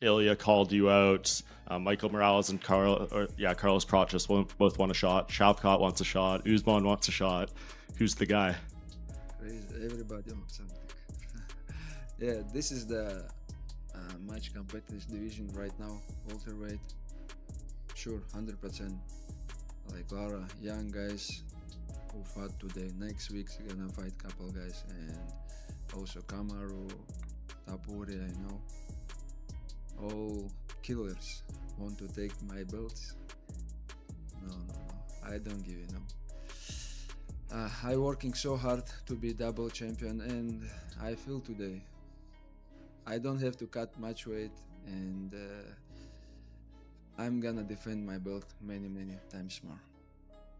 Ilia called you out. Michael Morales and Carlos Prates both want a shot. Shavkat wants a shot. Usman wants a shot. Who's the guy? Everybody wants something. Yeah, this is the much competitive division right now, welterweight. Sure, 100%. Like a lot of young guys who fought today. Next week's gonna fight couple guys, and also Kamaru, Topuria, all killers want to take my belts. No, I don't give it. No. I working so hard to be double champion, and I feel today I don't have to cut much weight, and I'm gonna defend my belt many times more.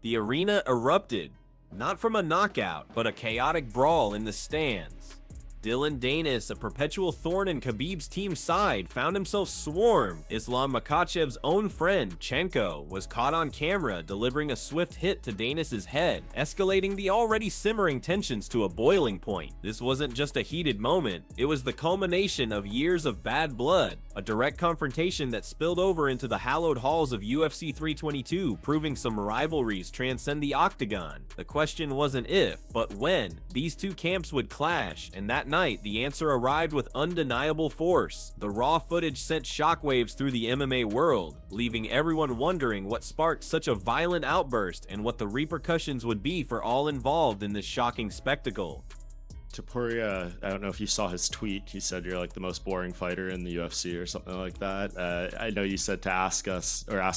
The arena erupted, not from a knockout, but a chaotic brawl in the stands. Dillon Danis, a perpetual thorn in Khabib's team's side, found himself swarmed. Islam Makhachev's own friend, Chenko, was caught on camera delivering a swift hit to Danis' head, escalating the already simmering tensions to a boiling point. This wasn't just a heated moment, it was the culmination of years of bad blood, a direct confrontation that spilled over into the hallowed halls of UFC 322, proving some rivalries transcend the octagon. The question wasn't if, but when, these two camps would clash, and that night, the answer arrived with undeniable force. The raw footage sent shockwaves through the MMA world, leaving everyone wondering what sparked such a violent outburst and what the repercussions would be for all involved in this shocking spectacle. Topuria, I don't know if you saw his tweet. He said you're like the most boring fighter in the UFC or something like that. I know you said to ask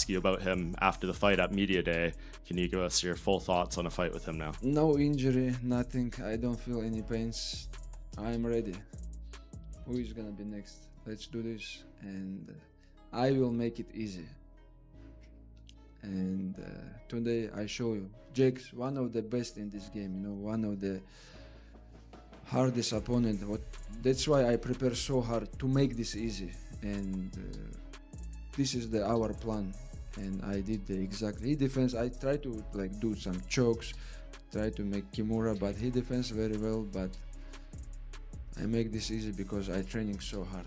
you about him after the fight at Media Day. Can you give us your full thoughts on a fight with him now? No injury, nothing. I don't feel any pains. I'm ready. Who is gonna be next? Let's do this, and I will make it easy. And today I show you, Jake's one of the best in this game. One of the hardest opponent. That's why I prepare so hard to make this easy. And this is our plan. And I did exactly. He defends. I try to do some chokes, try to make Kimura, but he defends very well. But I make this easy because I training so hard.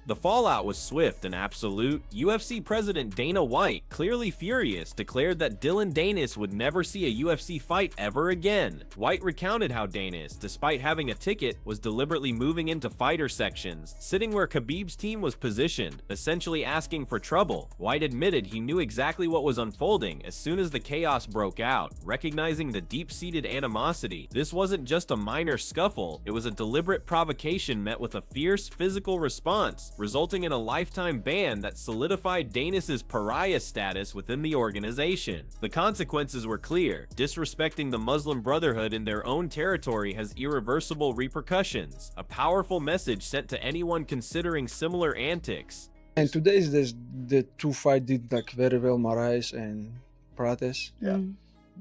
The fallout was swift and absolute. UFC President Dana White, clearly furious, declared that Dillon Danis would never see a UFC fight ever again. White recounted how Danis, despite having a ticket, was deliberately moving into fighter sections, sitting where Khabib's team was positioned, essentially asking for trouble. White admitted he knew exactly what was unfolding as soon as the chaos broke out, recognizing the deep-seated animosity. This wasn't just a minor scuffle, it was a deliberate provocation met with a fierce physical response, resulting in a lifetime ban that solidified Danis' pariah status within the organization. The consequences were clear. Disrespecting the Muslim Brotherhood in their own territory has irreversible repercussions, a powerful message sent to anyone considering similar antics. And today is the two fight did very well, Marais and Prates. Yeah.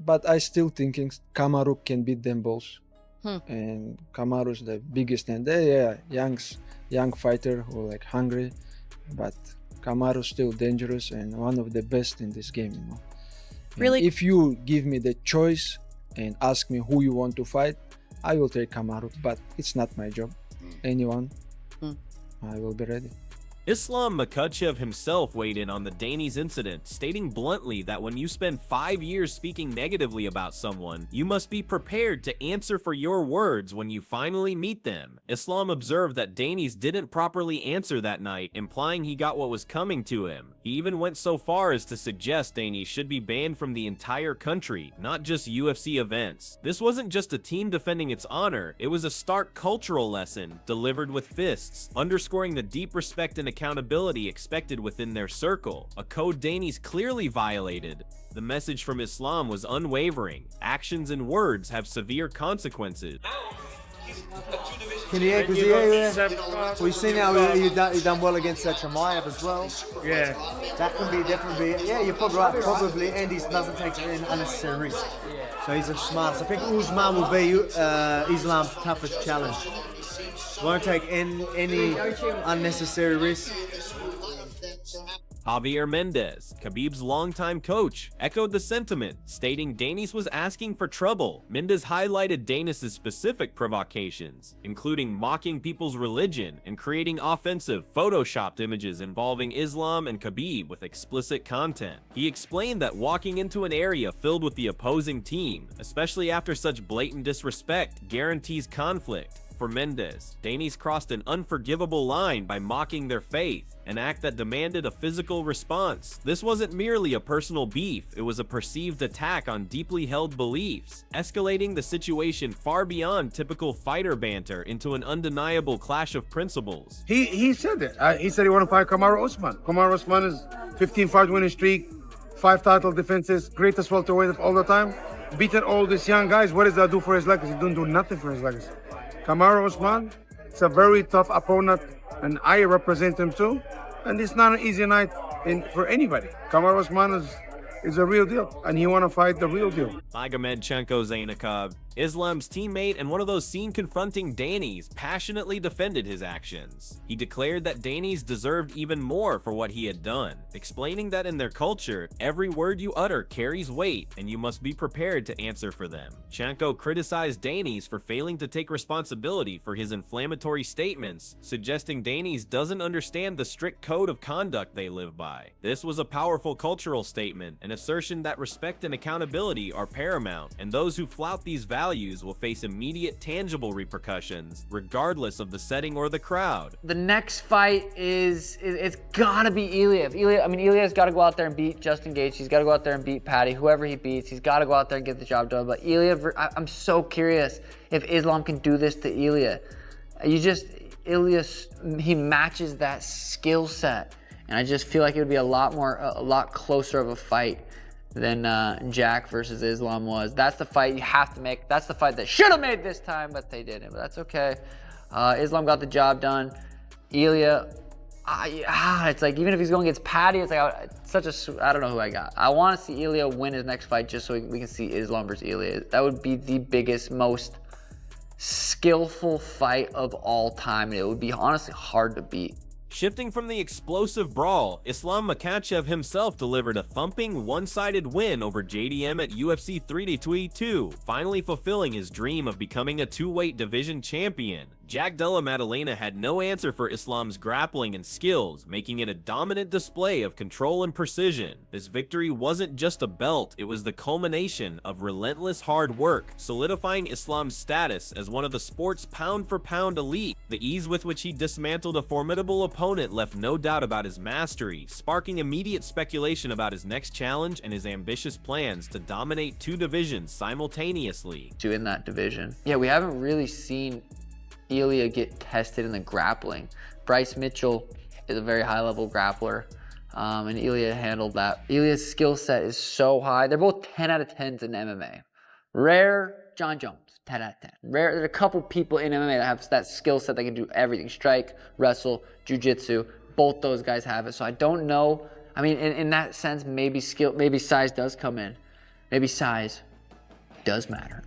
But I still thinking Kamaru can beat them both. And Kamaru's the biggest, and they young fighter who hungry, but Kamaru's still dangerous and one of the best in this game. Really? And if you give me the choice and ask me who you want to fight, I will take Kamaru, but it's not my job. Anyone, I will be ready. Islam Makhachev himself weighed in on the Danis incident, stating bluntly that when you spend 5 years speaking negatively about someone, you must be prepared to answer for your words when you finally meet them. Islam observed that Danis didn't properly answer that night, implying he got what was coming to him. He even went so far as to suggest Danis should be banned from the entire country, not just UFC events. This wasn't just a team defending its honor, it was a stark cultural lesson, delivered with fists, underscoring the deep respect and accountability expected within their circle, a code Danis clearly violated. The message from Islam was unwavering. Actions and words have severe consequences. We've seen how you've done well against Chimaev as well. Yeah. That can be definitely, yeah, you're probably right, probably, and he doesn't take an unnecessary risk. So he's a smart. I think Usman will be Islam's toughest challenge. Won't take any unnecessary risk. Javier Mendez, Khabib's longtime coach, echoed the sentiment, stating Danis was asking for trouble. Mendez highlighted Danis' specific provocations, including mocking people's religion and creating offensive, photoshopped images involving Islam and Khabib with explicit content. He explained that walking into an area filled with the opposing team, especially after such blatant disrespect, guarantees conflict. For Mendez, Danis crossed an unforgivable line by mocking their faith, an act that demanded a physical response. This wasn't merely a personal beef, it was a perceived attack on deeply held beliefs, escalating the situation far beyond typical fighter banter into an undeniable clash of principles. He said it. He said he wanted to fight Kamaru Usman. Kamaru Usman is 15-fight winning streak, 5 title defenses, greatest welterweight of all the time. Beating all these young guys, what does that do for his legacy? He didn't do nothing for his legacy. Kamaru Usman, it's a very tough opponent, and I represent him too. And it's not an easy night for anybody. Kamaru Usman is a real deal, and he want to fight the real deal. Magomedchenko Zainakov, Islam's teammate and one of those seen confronting Danis, passionately defended his actions. He declared that Danis deserved even more for what he had done, explaining that in their culture, every word you utter carries weight and you must be prepared to answer for them. Chenko criticized Danis for failing to take responsibility for his inflammatory statements, suggesting Danis doesn't understand the strict code of conduct they live by. This was a powerful cultural statement, an assertion that respect and accountability are paramount, and those who flout these values will face immediate tangible repercussions, regardless of the setting or the crowd. The next fight it's gotta be Ilia. Ilia's gotta go out there and beat Justin Gaethje. He's gotta go out there and beat Patty, whoever he beats. He's gotta go out there and get the job done. But Ilia, I'm so curious if Islam can do this to Ilia. Ilia, he matches that skill set, and I just feel like it would be a lot closer of a fight than Jack versus Islam was. That's the fight you have to make. That's the fight they should have made this time, but they didn't. But that's okay. Islam got the job done. Ilia, it's like even if he's going against Patty, it's like I don't know who I got. I want to see Ilia win his next fight just so we can see Islam versus Ilia. That would be the biggest, most skillful fight of all time, and it would be honestly hard to beat. Shifting from the explosive brawl, Islam Makhachev himself delivered a thumping, one-sided win over JDM at UFC 322, finally fulfilling his dream of becoming a two-weight division champion. Jack Della Maddalena had no answer for Islam's grappling and skills, making it a dominant display of control and precision. This victory wasn't just a belt, it was the culmination of relentless hard work, solidifying Islam's status as one of the sport's pound-for-pound elite. The ease with which he dismantled a formidable opponent left no doubt about his mastery, sparking immediate speculation about his next challenge and his ambitious plans to dominate two divisions simultaneously. In that division. Yeah, we haven't really seen Ilia get tested in the grappling. Bryce Mitchell is a very high-level grappler, and Ilia handled that. Ilia's skill set is so high. They're both 10 out of 10s in MMA. Rare, John Jones, 10 out of 10. Rare, there's a couple people in MMA that have that skill set that can do everything. Strike, wrestle, jiu-jitsu. Both those guys have it. So I don't know. I mean, in that sense, maybe size does come in. Maybe size does matter.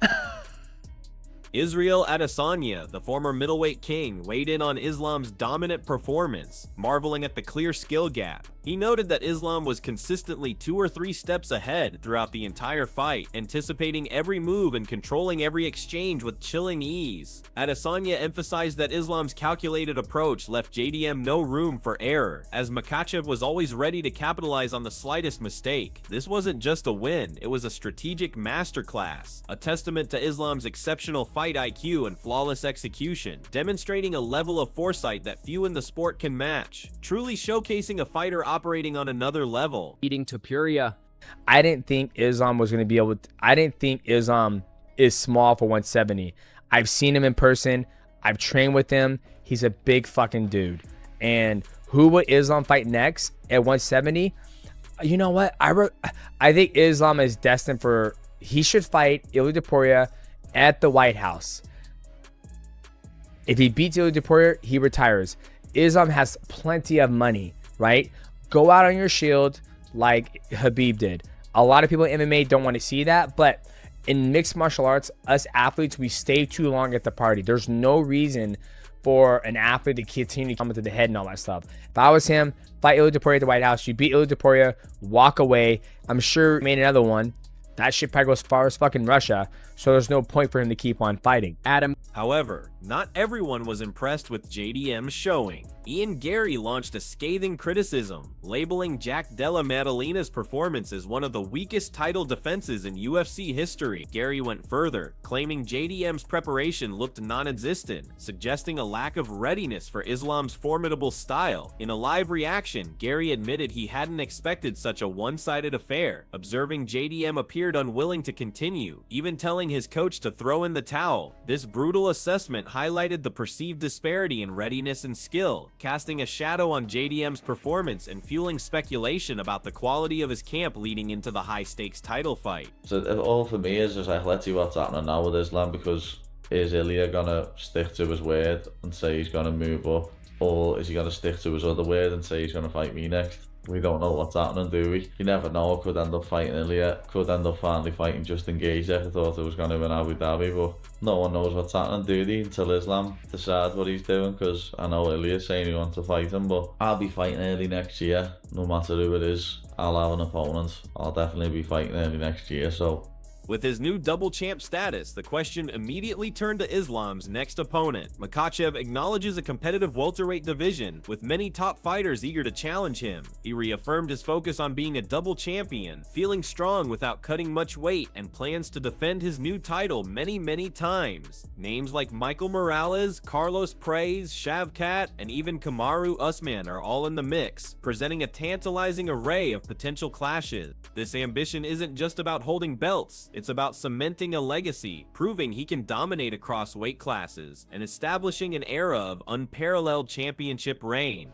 Israel Adesanya, the former middleweight king, weighed in on Islam's dominant performance, marveling at the clear skill gap. He noted that Islam was consistently 2 or 3 steps ahead throughout the entire fight, anticipating every move and controlling every exchange with chilling ease. Adesanya emphasized that Islam's calculated approach left JDM no room for error, as Makhachev was always ready to capitalize on the slightest mistake. This wasn't just a win, it was a strategic masterclass, a testament to Islam's exceptional fight IQ and flawless execution, demonstrating a level of foresight that few in the sport can match, truly showcasing a fighter operating on another level. Beating Topuria. I didn't think Islam was going to be able to, I didn't think Islam is small for 170. I've seen him in person. I've trained with him. He's a big fucking dude. And who would Islam fight next at 170? You know what? I think Islam is destined for, he should fight Ilia Topuria at the White House. If he beats Ilia Topuria, he retires. Islam has plenty of money, right? Go out on your shield like Khabib did. A lot of people in MMA don't want to see that, but in mixed martial arts, us athletes, we stay too long at the party. There's no reason for an athlete to continue to come into the head and all that stuff. If I was him, fight Ilia Topuria at the White House, you beat Ilia Topuria, walk away. I'm sure he made another one. That shit probably goes as far as fucking Russia, so there's no point for him to keep on fighting. However, not everyone was impressed with JDM's showing. Ian Gary launched a scathing criticism, labeling Jack Della Maddalena's performance as one of the weakest title defenses in UFC history. Gary went further, claiming JDM's preparation looked non-existent, suggesting a lack of readiness for Islam's formidable style. In a live reaction, Gary admitted he hadn't expected such a one-sided affair, observing JDM appeared unwilling to continue, even telling his coach to throw in the towel. This brutal assessment highlighted the perceived disparity in readiness and skill, casting a shadow on JDM's performance and fueling speculation about the quality of his camp leading into the high-stakes title fight. So all for me is just like, let's see what's happening now with Islam, because is Ilia gonna stick to his word and say he's gonna move up, or is he gonna stick to his other word and say he's gonna fight me next? We don't know what's happening, do we? You never know. Could end up fighting Ilia, could end up finally fighting Justin Gaethje. I thought it was going to be in Abu Dhabi, but no one knows what's happening, do they, until Islam decides what he's doing, because I know Ilia's saying he wants to fight him, but I'll be fighting early next year, no matter who it is. I'll have an opponent. I'll definitely be fighting early next year, so... With his new double champ status, the question immediately turned to Islam's next opponent. Makhachev acknowledges a competitive welterweight division, with many top fighters eager to challenge him. He reaffirmed his focus on being a double champion, feeling strong without cutting much weight, and plans to defend his new title many times. Names like Michael Morales, Carlos Praise, Shavkat, and even Kamaru Usman are all in the mix, presenting a tantalizing array of potential clashes. This ambition isn't just about holding belts. It's about cementing a legacy, proving he can dominate across weight classes, and establishing an era of unparalleled championship reign.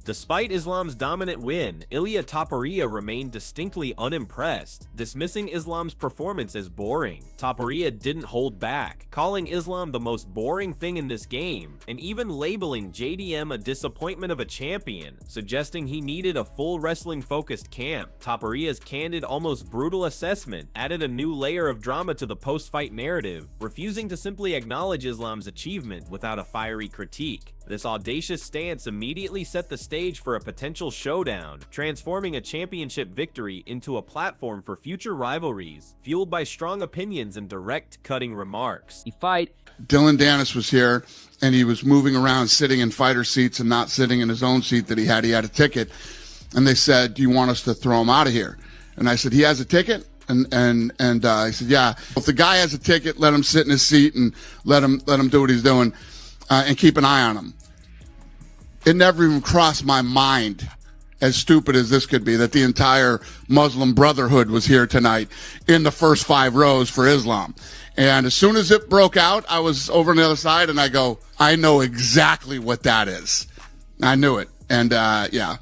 Despite Islam's dominant win, Ilia Topuria remained distinctly unimpressed, dismissing Islam's performance as boring. Topuria didn't hold back, calling Islam the most boring thing in this game, and even labeling JDM a disappointment of a champion, suggesting he needed a full wrestling-focused camp. Topuria's candid, almost brutal assessment added a new layer of drama to the post-fight narrative, refusing to simply acknowledge Islam's achievement without a fiery critique. This audacious stance immediately set the stage for a potential showdown, transforming a championship victory into a platform for future rivalries, fueled by strong opinions and direct cutting remarks. Dylan Dennis was here, and he was moving around, sitting in fighter seats and not sitting in his own seat that he had. He had a ticket, and they said, "Do you want us to throw him out of here?" And I said, "He has a ticket?" And I said, "Yeah. If the guy has a ticket, let him sit in his seat and let him do what he's doing, and keep an eye on him." It never even crossed my mind, as stupid as this could be, that the entire Muslim Brotherhood was here tonight in the first 5 rows for Islam. And as soon as it broke out, I was over on the other side, and I go, I know exactly what that is. I knew it. And, yeah,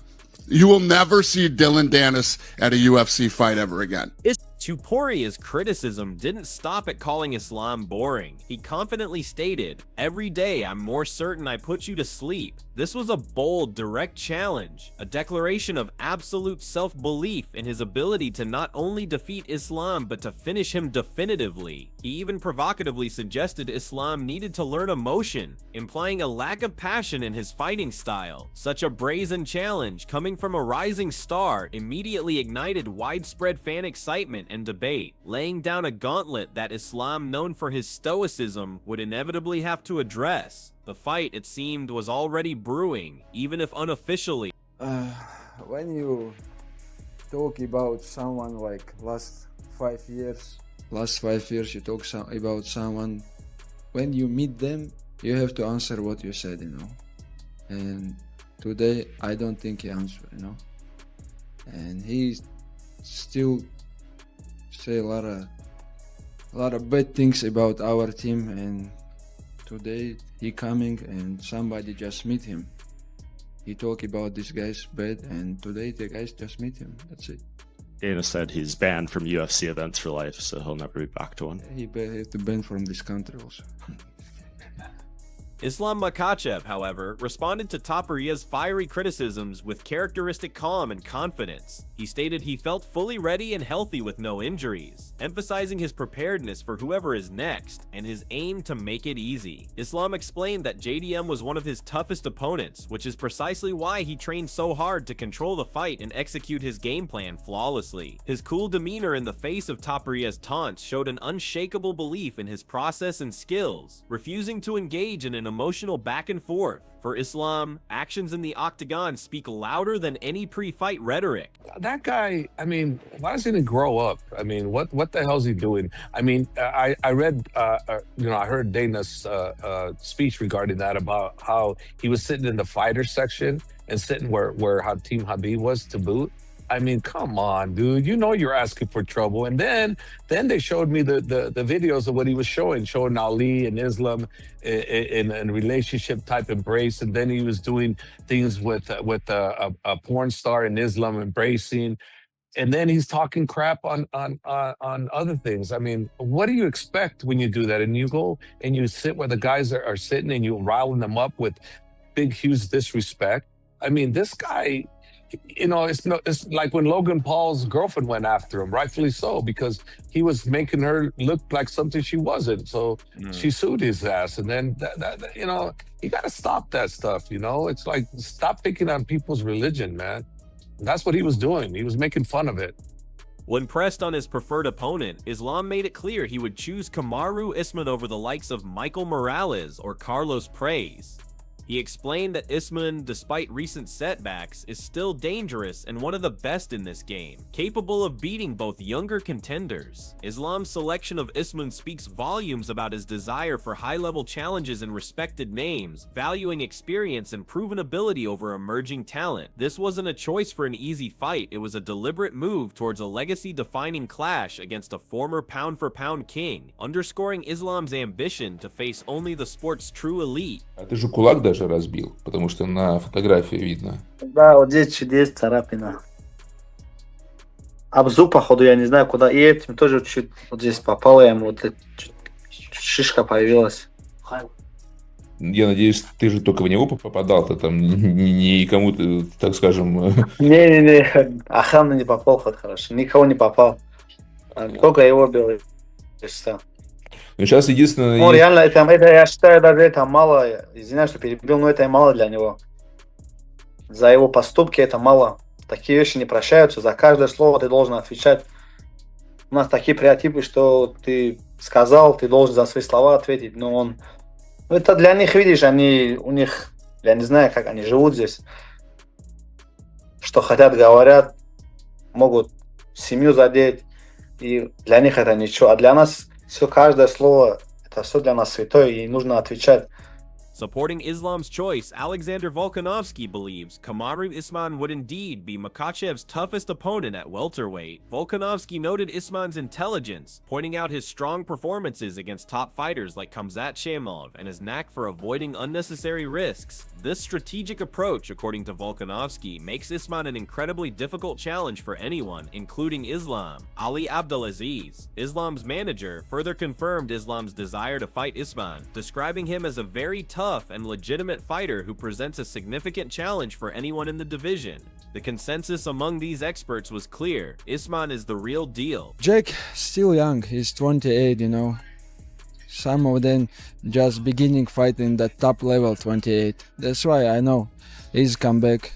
you will never see Dylan Dennis at a UFC fight ever again. Topuria's criticism didn't stop at calling Islam boring. He confidently stated, "Every day I'm more certain I put you to sleep." This was a bold, direct challenge, a declaration of absolute self-belief in his ability to not only defeat Islam but to finish him definitively. He even provocatively suggested Islam needed to learn emotion, implying a lack of passion in his fighting style. Such a brazen challenge, coming from a rising star, immediately ignited widespread fan excitement and debate, laying down a gauntlet that Islam, known for his stoicism, would inevitably have to address. The fight, it seemed, was already brewing, even if unofficially. When you talk about someone like last 5 years. Last 5 years, you talk about someone. When you meet them, you have to answer what you said, you know. And today, I don't think he answered, you know. And he still say a lot of bad things about our team. And today, he coming and somebody just meet him. He talk about this guy's bad, and today the guys just meet him. That's it. Dana said he's banned from UFC events for life, so he'll never be back to one. He have to ban from this country also. Islam Makhachev, however, responded to Topuria's fiery criticisms with characteristic calm and confidence. He stated he felt fully ready and healthy with no injuries, emphasizing his preparedness for whoever is next and his aim to make it easy. Islam explained that JDM was one of his toughest opponents, which is precisely why he trained so hard to control the fight and execute his game plan flawlessly. His cool demeanor in the face of Topuria's taunts showed an unshakable belief in his process and skills, refusing to engage in an emotional back and forth. For Islam, actions in the octagon speak louder than any pre-fight rhetoric. That guy, I mean, why doesn't he grow up? I mean, what the hell's he doing? I mean, I read, I heard Dana's speech regarding that, about how he was sitting in the fighter section and sitting where Team Habib was to boot. I mean, come on, dude. You know you're asking for trouble. And then they showed me the videos of what he was showing Ali and Islam in a relationship type embrace. And then he was doing things with a porn star in Islam embracing. And then he's talking crap on other things. I mean, what do you expect when you do that? And you go and you sit where the guys are sitting and you're riling them up with big, huge disrespect. I mean, this guy... it's like when Logan Paul's girlfriend went after him, rightfully so, because he was making her look like something she wasn't. So she sued his ass. And then, you got to stop that stuff, It's like, stop picking on people's religion, man. And that's what he was doing. He was making fun of it. When pressed on his preferred opponent, Islam made it clear he would choose Kamaru Usman over the likes of Michael Morales or Carlos Praise. He explained that Usman, despite recent setbacks, is still dangerous and one of the best in this game, capable of beating both younger contenders. Islam's selection of Usman speaks volumes about his desire for high-level challenges and respected names, valuing experience and proven ability over emerging talent. This wasn't a choice for an easy fight, it was a deliberate move towards a legacy-defining clash against a former pound-for-pound king, underscoring Islam's ambition to face only the sport's true elite. А ты же кулак даже разбил, потому что на фотографии видно. Да, вот здесь чуть есть царапина. Об зуб, походу, я не знаю куда. И этим тоже чуть вот здесь попало ему, вот шишка появилась. Я надеюсь, ты же только в него попадал, ты там не кому-то, так скажем... Не, охрана не попал, хоть хорошо. Никого не попал. Только его бил. И все. Но сейчас единственное... Ну, реально, это, я считаю, даже это мало. Извиняюсь, что перебил, но это и мало для него. За его поступки это мало. Такие вещи не прощаются. За каждое слово ты должен отвечать. У нас такие стереотипы, что ты сказал, ты должен за свои слова ответить. Но он... Ну, это для них, видишь, у них... Я не знаю, как они живут здесь. Что хотят, говорят. Могут семью задеть. И для них это ничего. А для нас... Все, каждое слово, это все для нас святое, и нужно отвечать. Supporting Islam's choice, Alexander Volkanovski believes Kamaru Usman would indeed be Makhachev's toughest opponent at welterweight. Volkanovski noted Usman's intelligence, pointing out his strong performances against top fighters like Khamzat Shaimov and his knack for avoiding unnecessary risks. This strategic approach, according to Volkanovski, makes Usman an incredibly difficult challenge for anyone, including Islam. Ali Abdelaziz, Islam's manager, further confirmed Islam's desire to fight Usman, describing him as a very tough and legitimate fighter who presents a significant challenge for anyone in the division. The consensus among these experts was clear: Usman is the real deal. Jake still young, he's 28, Some of them just beginning fighting the top level 28. That's why I know he's come back.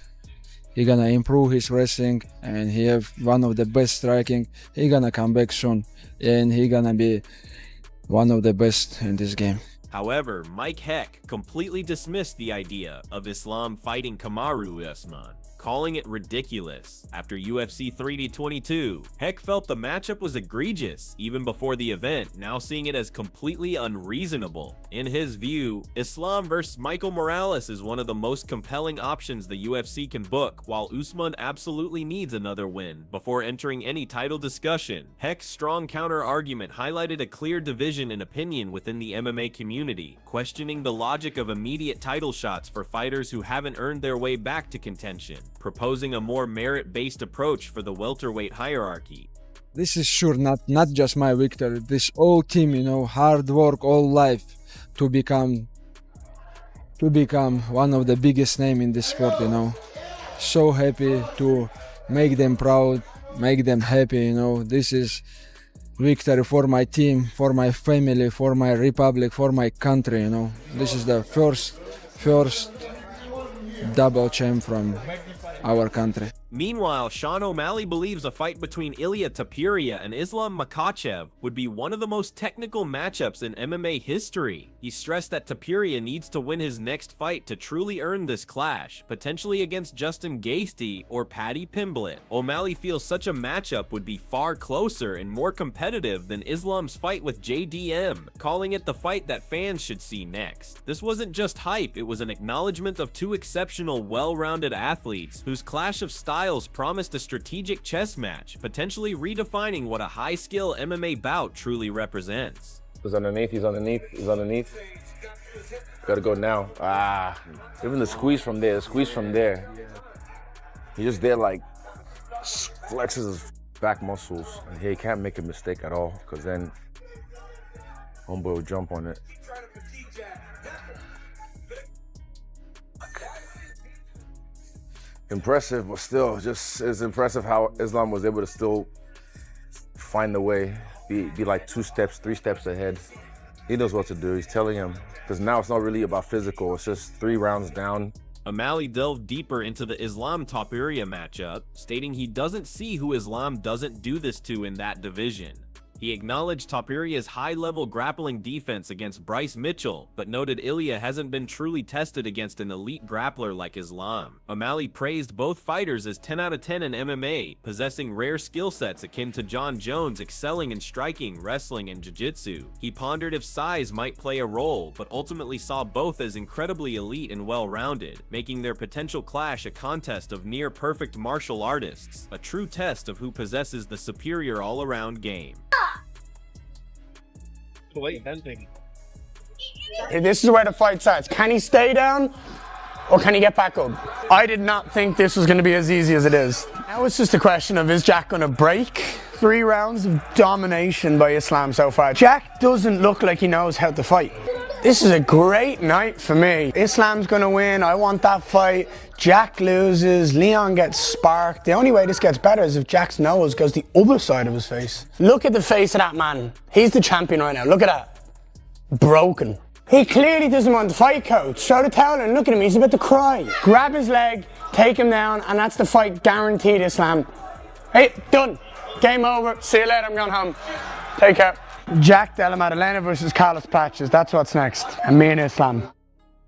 He gonna improve his wrestling and he have one of the best striking. He gonna come back soon and he gonna be one of the best in this game. However, Mike Heck completely dismissed the idea of Islam fighting Kamaru Usman, calling it ridiculous. After UFC 3D22, Heck felt the matchup was egregious even before the event, now seeing it as completely unreasonable. In his view, Islam versus Michael Morales is one of the most compelling options the UFC can book, while Usman absolutely needs another win before entering any title discussion. Heck's strong counter-argument highlighted a clear division in opinion within the MMA community, questioning the logic of immediate title shots for fighters who haven't earned their way back to contention, proposing a more merit-based approach for the welterweight hierarchy. This is sure not just my victory. This whole team, you know, hard work all life to become one of the biggest name in this sport, you know. So happy to make them proud, make them happy, you know. This is victory for my team, for my family, for my republic, for my country, you know. This is the first double champ from our country. Meanwhile, Sean O'Malley believes a fight between Ilia Topuria and Islam Makhachev would be one of the most technical matchups in MMA history. He stressed that Topuria needs to win his next fight to truly earn this clash, potentially against Justin Gaethje or Paddy Pimblett. O'Malley feels such a matchup would be far closer and more competitive than Islam's fight with JDM, calling it the fight that fans should see next. This wasn't just hype, it was an acknowledgement of two exceptional, well-rounded athletes whose clash of styles promised a strategic chess match, potentially redefining what a high-skill MMA bout truly represents. He's underneath. Gotta go now. Even the squeeze from there. He just there like flexes his back muscles. And he can't make a mistake at all, because then homeboy will jump on it. Impressive, but still, just it's impressive how Islam was able to still find the way, be like 2 steps, 3 steps ahead. He knows what to do. He's telling him, because now it's not really about physical. It's just 3 rounds down. O'Malley delved deeper into the Islam Topuria matchup, stating he doesn't see who Islam doesn't do this to in that division. He acknowledged Topuria's high-level grappling defense against Bryce Mitchell, but noted Ilia hasn't been truly tested against an elite grappler like Islam. O'Malley praised both fighters as 10 out of 10 in MMA, possessing rare skill sets akin to John Jones excelling in striking, wrestling, and jiu-jitsu. He pondered if size might play a role, but ultimately saw both as incredibly elite and well-rounded, making their potential clash a contest of near-perfect martial artists, a true test of who possesses the superior all-around game. This is where the fight starts. Can he stay down or can he get back up? I did not think this was going to be as easy as it is. Now it's just a question of, is Jack going to break? 3 rounds of domination by Islam so far. Jack doesn't look like he knows how to fight. This is a great night for me. Islam's going to win. I want that fight. Jack loses. Leon gets sparked. The only way this gets better is if Jack's nose goes the other side of his face. Look at the face of that man. He's the champion right now. Look at that. Broken. He clearly doesn't want to fight, coach. Throw the towel and look at him. He's about to cry. Grab his leg, take him down, and that's the fight guaranteed, Islam. Hey, done. Game over. See you later. I'm going home. Take care. Jack Della Maddalena versus Carlos Patches. That's what's next. And me and Islam.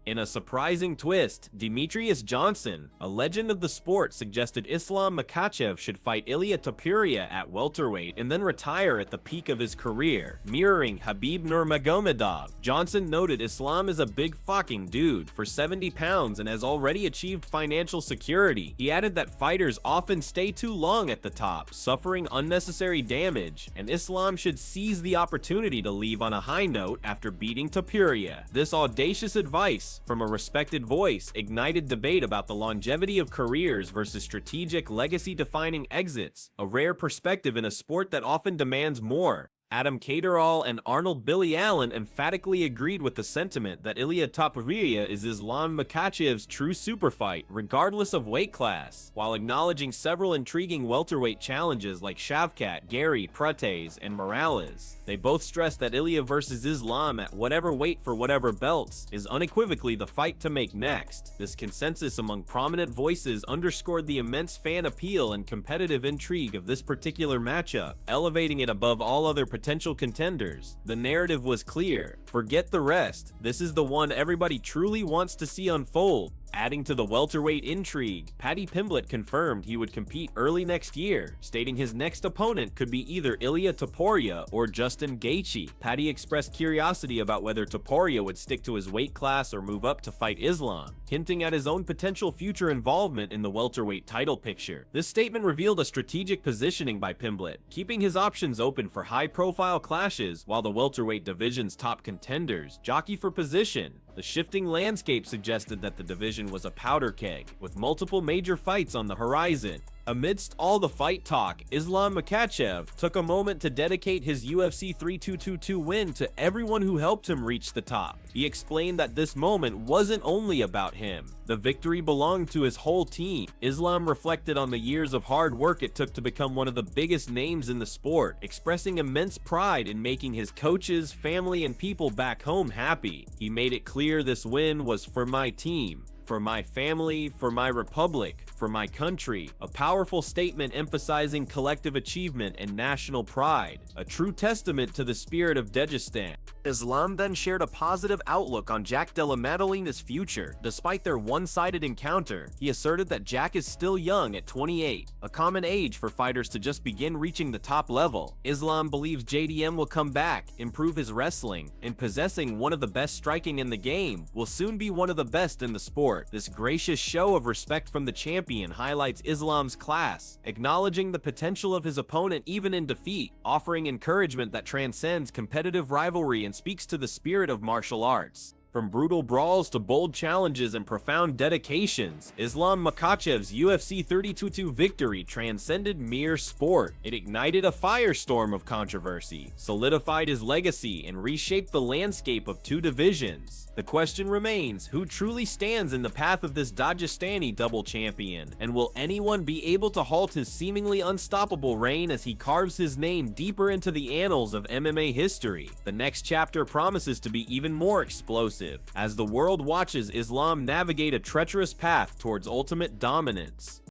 In a surprising twist, Demetrius Johnson, a legend of the sport, suggested Islam Makhachev should fight Ilia Topuria at welterweight and then retire at the peak of his career, mirroring Khabib Nurmagomedov. Johnson noted Islam is a big fucking dude for 70 pounds and has already achieved financial security. He added that fighters often stay too long at the top, suffering unnecessary damage, and Islam should seize the opportunity to leave on a high note after beating Topuria. This audacious advice from a respected voice ignited debate about the longevity of careers versus strategic legacy-defining exits, a rare perspective in a sport that often demands more. Adam Caterall and Arnold Billy Allen emphatically agreed with the sentiment that Ilia Topuria is Islam Makhachev's true super fight, regardless of weight class, while acknowledging several intriguing welterweight challenges like Shavkat, Gary, Prates, and Morales. They both stressed that Ilia versus Islam at whatever weight for whatever belts is unequivocally the fight to make next. This consensus among prominent voices underscored the immense fan appeal and competitive intrigue of this particular matchup, elevating it above all other potential contenders. The narrative was clear. Forget the rest. This is the one everybody truly wants to see unfold. Adding to the welterweight intrigue, Paddy Pimblett confirmed he would compete early next year, stating his next opponent could be either Ilia Topuria or Justin Gaethje. Paddy expressed curiosity about whether Topuria would stick to his weight class or move up to fight Islam, hinting at his own potential future involvement in the welterweight title picture. This statement revealed a strategic positioning by Pimblett, keeping his options open for high-profile clashes while the welterweight division's top contenders jockey for position. The shifting landscape suggested that the division was a powder keg, with multiple major fights on the horizon. Amidst all the fight talk, Islam Makhachev took a moment to dedicate his UFC 3222 win to everyone who helped him reach the top. He explained that this moment wasn't only about him. The victory belonged to his whole team. Islam reflected on the years of hard work it took to become one of the biggest names in the sport, expressing immense pride in making his coaches, family, and people back home happy. He made it clear this win was for my team, for my family, for my republic, for my country, a powerful statement emphasizing collective achievement and national pride, a true testament to the spirit of Dagestan. Islam then shared a positive outlook on Jack Della Maddalena's future. Despite their one-sided encounter, he asserted that Jack is still young at 28, a common age for fighters to just begin reaching the top level. Islam believes JDM will come back, improve his wrestling, and possessing one of the best striking in the game, will soon be one of the best in the sport. This gracious show of respect from the champion highlights Islam's class, acknowledging the potential of his opponent even in defeat, offering encouragement that transcends competitive rivalry and speaks to the spirit of martial arts. From brutal brawls to bold challenges and profound dedications, Islam Makhachev's UFC 3222 victory transcended mere sport. It ignited a firestorm of controversy, solidified his legacy, and reshaped the landscape of two divisions. The question remains, who truly stands in the path of this Dagestani double champion? And will anyone be able to halt his seemingly unstoppable reign as he carves his name deeper into the annals of MMA history? The next chapter promises to be even more explosive, as the world watches Islam navigate a treacherous path towards ultimate dominance.